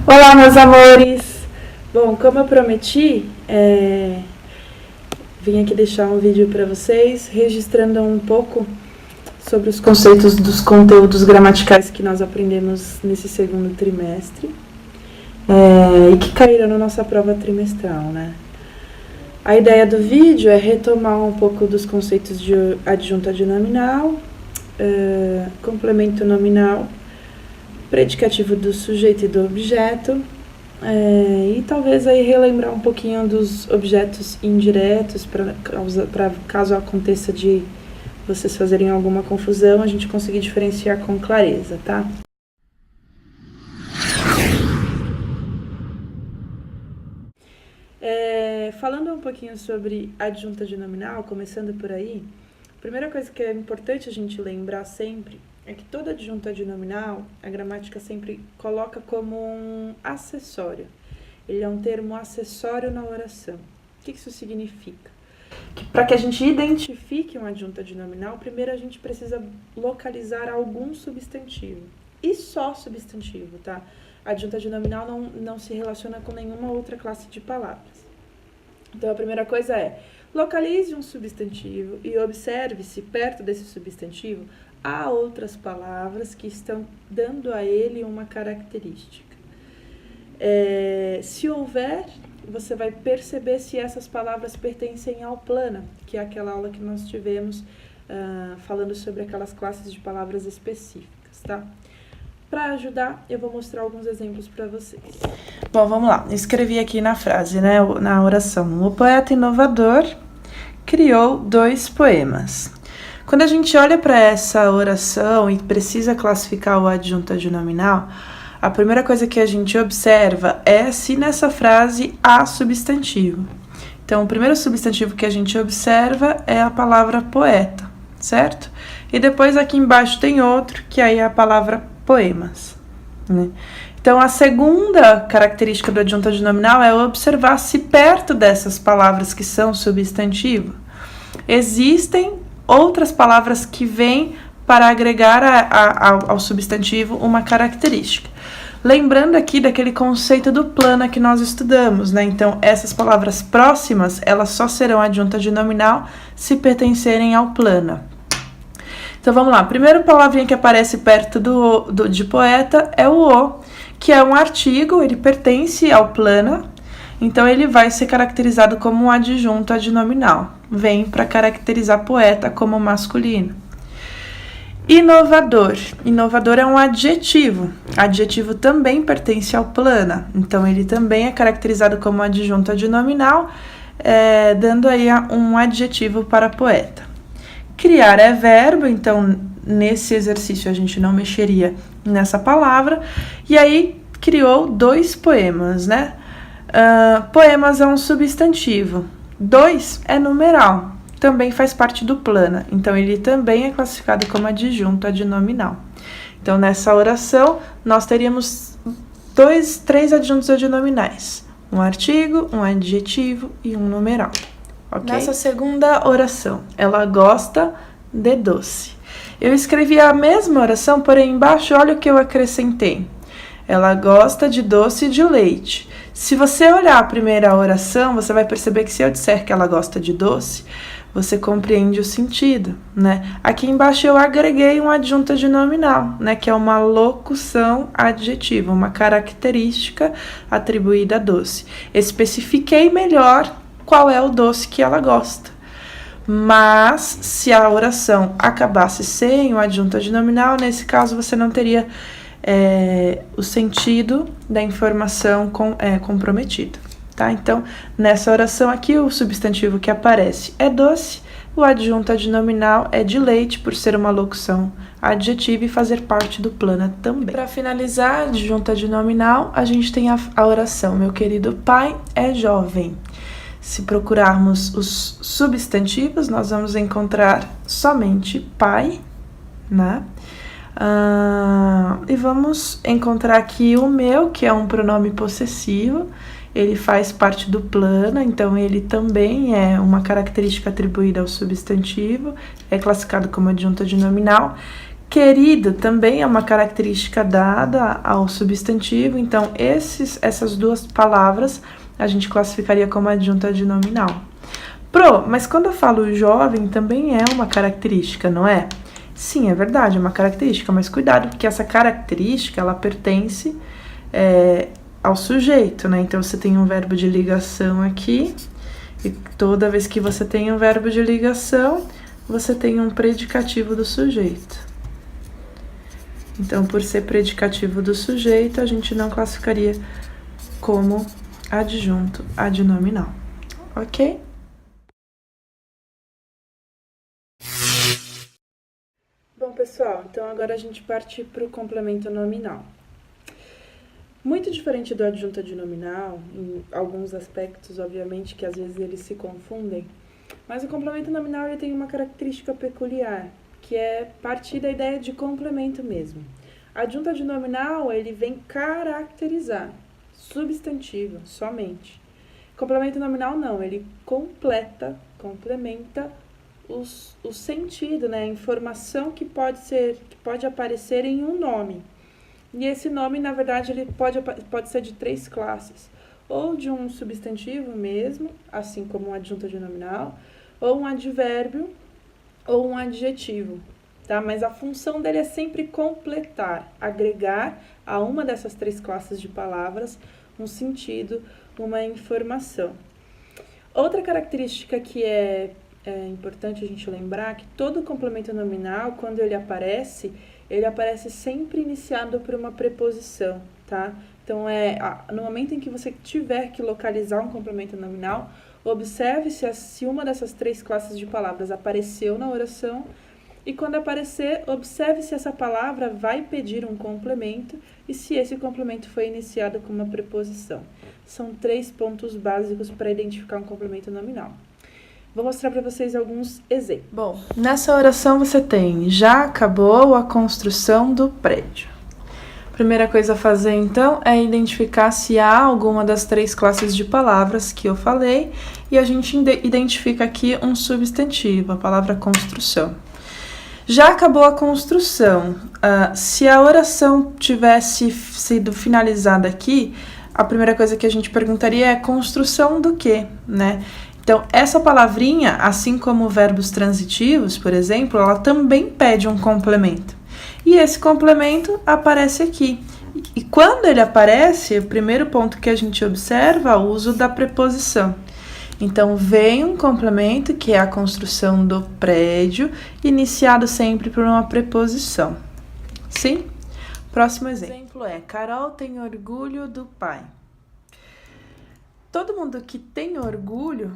Olá, meus amores! Bom, como eu prometi, vim aqui deixar um vídeo para vocês, registrando um pouco sobre os conceitos dos conteúdos gramaticais que nós aprendemos nesse segundo trimestre e que caíram na nossa prova trimestral, né? A ideia do vídeo é retomar um pouco dos conceitos de adjunta adnominal, complemento nominal, predicativo do sujeito e do objeto, e talvez aí relembrar um pouquinho dos objetos indiretos, para caso aconteça de vocês fazerem alguma confusão, a gente conseguir diferenciar com clareza, tá? Falando um pouquinho sobre adjunta adnominal, começando por aí, a primeira coisa que é importante a gente lembrar sempre é que toda adjunta adnominal, a gramática sempre coloca como um acessório. Ele é um termo acessório na oração. O que isso significa? Que para que a gente identifique uma adjunta adnominal, primeiro a gente precisa localizar algum substantivo. E só substantivo, tá? A adjunta adnominal não se relaciona com nenhuma outra classe de palavras. Então, a primeira coisa é, localize um substantivo e observe se perto desse substantivo há outras palavras que estão dando a ele uma característica. Se houver, você vai perceber se essas palavras pertencem ao plana, que é aquela aula que nós tivemos falando sobre aquelas classes de palavras específicas, tá? Para ajudar, eu vou mostrar alguns exemplos para vocês. Bom, vamos lá. Escrevi aqui na frase, né, na oração. O poeta inovador criou 2 poemas. Quando a gente olha para essa oração e precisa classificar o adjunto adnominal, a primeira coisa que a gente observa é se nessa frase há substantivo. Então, o primeiro substantivo que a gente observa é a palavra poeta, certo? E depois aqui embaixo tem outro, que aí é a palavra poemas, né? Então, a segunda característica do adjunto adnominal é observar se perto dessas palavras que são substantivo, existem outras palavras que vêm para agregar ao substantivo uma característica. Lembrando aqui daquele conceito do plana que nós estudamos, né? Então, essas palavras próximas, elas só serão adjunta adnominal se pertencerem ao plana. Então, vamos lá. A primeira palavrinha que aparece perto de poeta é o, que é um artigo, ele pertence ao plana, então ele vai ser caracterizado como um adjunto adnominal. Vem para caracterizar poeta como masculino. Inovador. Inovador é um adjetivo. Adjetivo também pertence ao plana, então ele também é caracterizado como adjunto adnominal, dando aí um adjetivo para poeta. Criar é verbo, então nesse exercício a gente não mexeria nessa palavra. E aí criou 2 poemas, né? Poemas é um substantivo. 2 é numeral, também faz parte do plana. Então ele também é classificado como adjunto adnominal. Então nessa oração nós teríamos 3 adjuntos adnominais. Um artigo, um adjetivo e um numeral. Okay? Nessa segunda oração, ela gosta de doce. Eu escrevi a mesma oração, porém embaixo, olha o que eu acrescentei. Ela gosta de doce de leite. Se você olhar a primeira oração, você vai perceber que se eu disser que ela gosta de doce, você compreende o sentido, né? Aqui embaixo eu agreguei um adjunto adnominal, né? Que é uma locução adjetiva, uma característica atribuída a doce. Especifiquei melhor qual é o doce que ela gosta. Mas, se a oração acabasse sem o adjunto adnominal, nesse caso você não teria o sentido da informação comprometido, tá? Então, nessa oração aqui, o substantivo que aparece é doce, o adjunto adnominal é de leite, por ser uma locução adjetiva e fazer parte do plana também. Para finalizar, adjunto adnominal, a gente tem a oração, meu querido pai é jovem. Se procurarmos os substantivos, nós vamos encontrar somente pai, né? E vamos encontrar aqui o meu, que é um pronome possessivo. Ele faz parte do plana, então ele também é uma característica atribuída ao substantivo, é classificado como adjunto adnominal. Querido também é uma característica dada ao substantivo, então essas duas palavras a gente classificaria como adjunta adnominal. Mas quando eu falo jovem também é uma característica, não é? Sim, é verdade, é uma característica, mas cuidado, porque essa característica, ela pertence ao sujeito, né? Então, você tem um verbo de ligação aqui, e toda vez que você tem um verbo de ligação, você tem um predicativo do sujeito. Então, por ser predicativo do sujeito, a gente não classificaria como adjunto adnominal, ok? Bom, pessoal, então agora a gente parte para o complemento nominal. Muito diferente do adjunto adnominal, em alguns aspectos, obviamente, que às vezes eles se confundem, mas o complemento nominal ele tem uma característica peculiar, que é partir da ideia de complemento mesmo. Adjunto adnominal, ele vem caracterizar, substantivo, somente. Complemento nominal não, ele complementa o sentido, né? A informação que pode aparecer em um nome. E esse nome, na verdade, ele pode ser de 3 classes. Ou de um substantivo mesmo, assim como um adjunto adnominal, ou um advérbio, ou um adjetivo, tá? Mas a função dele é sempre completar, agregar a uma dessas 3 classes de palavras um sentido, uma informação. Outra característica que é importante a gente lembrar que todo complemento nominal, quando ele aparece sempre iniciado por uma preposição, tá? Então, no momento em que você tiver que localizar um complemento nominal, observe se uma dessas 3 classes de palavras apareceu na oração e quando aparecer, observe se essa palavra vai pedir um complemento e se esse complemento foi iniciado com uma preposição. São 3 pontos básicos para identificar um complemento nominal. Vou mostrar para vocês alguns exemplos. Bom, nessa oração você tem: já acabou a construção do prédio. Primeira coisa a fazer, então, é identificar se há alguma das 3 classes de palavras que eu falei e a gente identifica aqui um substantivo, a palavra construção. Já acabou a construção. Se a oração tivesse sido finalizada aqui, a primeira coisa que a gente perguntaria é construção do quê, né? Então, essa palavrinha, assim como verbos transitivos, por exemplo, ela também pede um complemento. E esse complemento aparece aqui. E quando ele aparece, o primeiro ponto que a gente observa é o uso da preposição. Então, vem um complemento, que é a construção do prédio, iniciado sempre por uma preposição. Sim? Próximo exemplo é: Carol tem orgulho do pai. Todo mundo que tem orgulho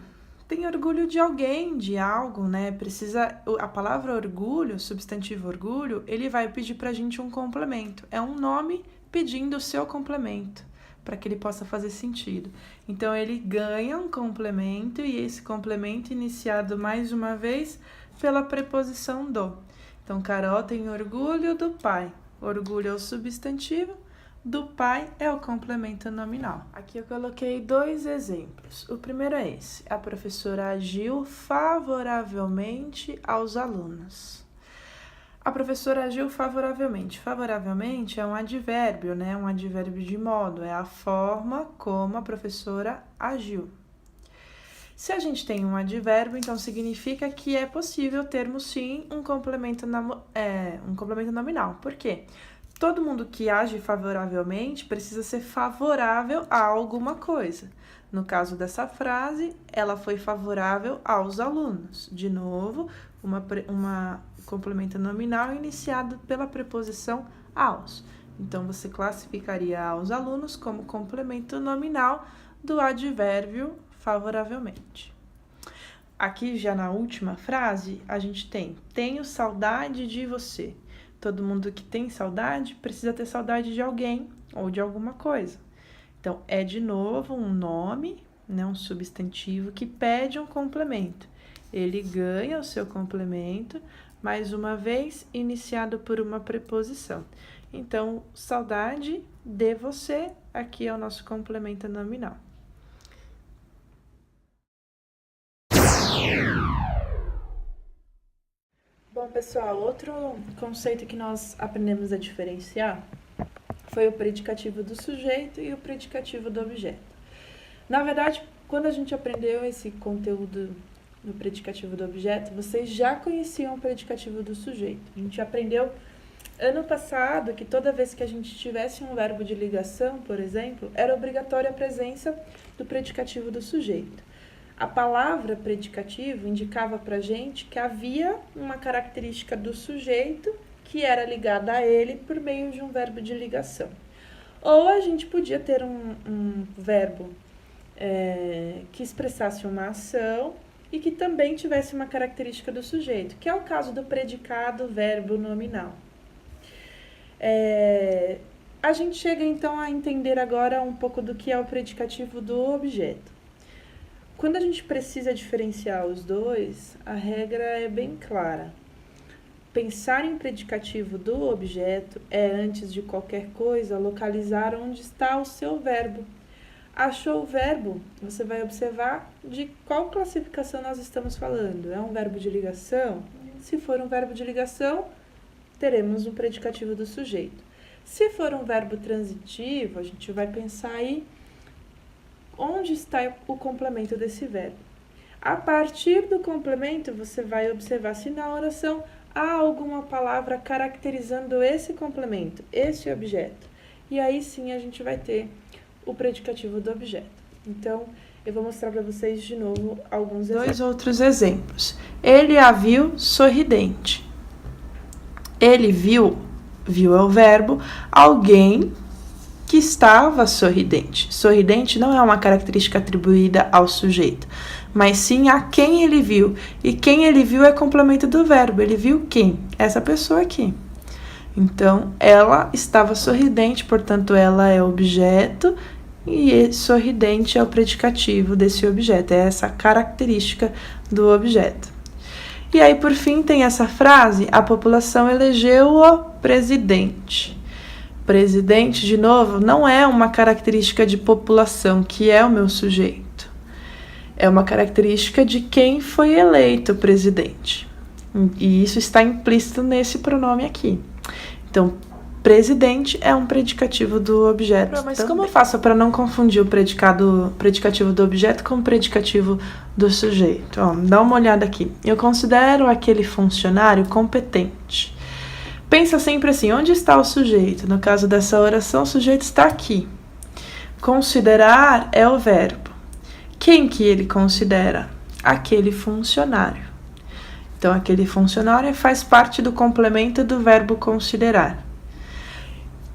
de alguém, de algo, né? A palavra orgulho, o substantivo orgulho, ele vai pedir pra gente um complemento. É um nome pedindo o seu complemento, para que ele possa fazer sentido. Então, ele ganha um complemento e esse complemento iniciado mais uma vez pela preposição do. Então, Carol tem orgulho do pai. Orgulho é o substantivo, do pai é o complemento nominal. Aqui eu coloquei 2 exemplos. O primeiro é esse: a professora agiu favoravelmente aos alunos. A professora agiu favoravelmente. Favoravelmente é um advérbio, né? Um advérbio de modo, é a forma como a professora agiu. Se a gente tem um advérbio, então significa que é possível termos sim um complemento nominal. Por quê? Todo mundo que age favoravelmente precisa ser favorável a alguma coisa. No caso dessa frase, ela foi favorável aos alunos. De novo, uma complemento nominal iniciado pela preposição aos. Então, você classificaria aos alunos como complemento nominal do advérbio favoravelmente. Aqui, já na última frase, a gente tem: tenho saudade de você. Todo mundo que tem saudade precisa ter saudade de alguém ou de alguma coisa. Então, é de novo um nome, né, um substantivo que pede um complemento. Ele ganha o seu complemento, mais uma vez, iniciado por uma preposição. Então, saudade de você, aqui é o nosso complemento nominal. Bom, pessoal, outro conceito que nós aprendemos a diferenciar foi o predicativo do sujeito e o predicativo do objeto. Na verdade, quando a gente aprendeu esse conteúdo no predicativo do objeto, vocês já conheciam o predicativo do sujeito. A gente aprendeu ano passado que toda vez que a gente tivesse um verbo de ligação, por exemplo, era obrigatória a presença do predicativo do sujeito. A palavra predicativo indicava pra gente que havia uma característica do sujeito que era ligada a ele por meio de um verbo de ligação. Ou a gente podia ter um verbo que expressasse uma ação e que também tivesse uma característica do sujeito, que é o caso do predicado verbo nominal. A gente chega então a entender agora um pouco do que é o predicativo do objeto. Quando a gente precisa diferenciar os dois, a regra é bem clara. Pensar em predicativo do objeto é, antes de qualquer coisa, localizar onde está o seu verbo. Achou o verbo, você vai observar de qual classificação nós estamos falando. É um verbo de ligação? Se for um verbo de ligação, teremos um predicativo do sujeito. Se for um verbo transitivo, a gente vai pensar aí onde está o complemento desse verbo. A partir do complemento, você vai observar se na oração há alguma palavra caracterizando esse complemento, esse objeto. E aí sim a gente vai ter o predicativo do objeto. Então, eu vou mostrar para vocês de novo alguns exemplos. Dois outros exemplos. Ele a viu sorridente. Ele viu é o verbo, alguém que estava sorridente. Sorridente não é uma característica atribuída ao sujeito, mas sim a quem ele viu. E quem ele viu é complemento do verbo. Ele viu quem? Essa pessoa aqui. Então, ela estava sorridente, portanto, ela é objeto e sorridente é o predicativo desse objeto. É essa característica do objeto. E aí, por fim, tem essa frase: a população elegeu o presidente. Presidente, de novo, não é uma característica de população, que é o meu sujeito. É uma característica de quem foi eleito presidente. E isso está implícito nesse pronome aqui. Então, presidente é um predicativo do objeto. Mas como eu faço para não confundir o predicativo do objeto com o predicativo do sujeito? Ó, dá uma olhada aqui. Eu considero aquele funcionário competente. Pensa sempre assim, onde está o sujeito? No caso dessa oração, o sujeito está aqui. Considerar é o verbo. Quem que ele considera? Aquele funcionário. Então, aquele funcionário faz parte do complemento do verbo considerar.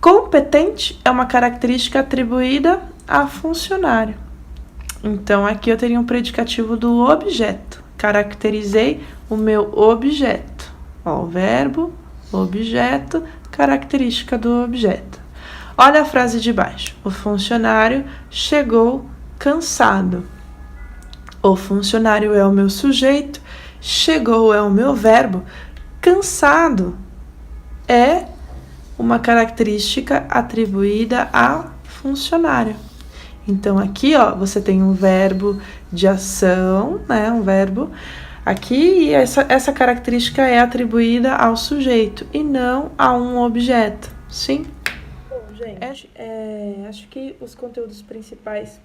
Competente é uma característica atribuída a funcionário. Então, aqui eu teria um predicativo do objeto. Caracterizei o meu objeto. Ó, o verbo, objeto, característica do objeto. Olha a frase de baixo. O funcionário chegou cansado. O funcionário é o meu sujeito, chegou é o meu verbo, cansado é uma característica atribuída a funcionário. Então, aqui, ó, você tem um verbo de ação, né, um verbo aqui, e essa característica é atribuída ao sujeito e não a um objeto, sim? Bom, gente, acho que os conteúdos principais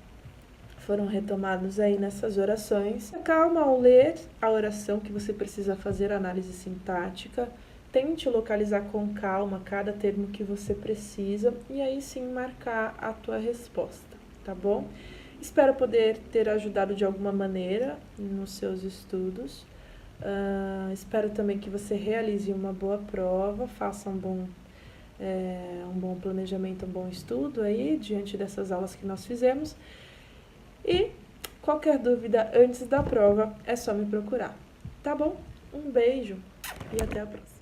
foram retomados aí nessas orações. Calma ao ler a oração que você precisa fazer análise sintática. Tente localizar com calma cada termo que você precisa e aí sim marcar a tua resposta, tá bom? Espero poder ter ajudado de alguma maneira nos seus estudos. Espero também que você realize uma boa prova, faça um bom planejamento, um bom estudo aí diante dessas aulas que nós fizemos. E qualquer dúvida antes da prova é só me procurar, tá bom? Um beijo e até a próxima.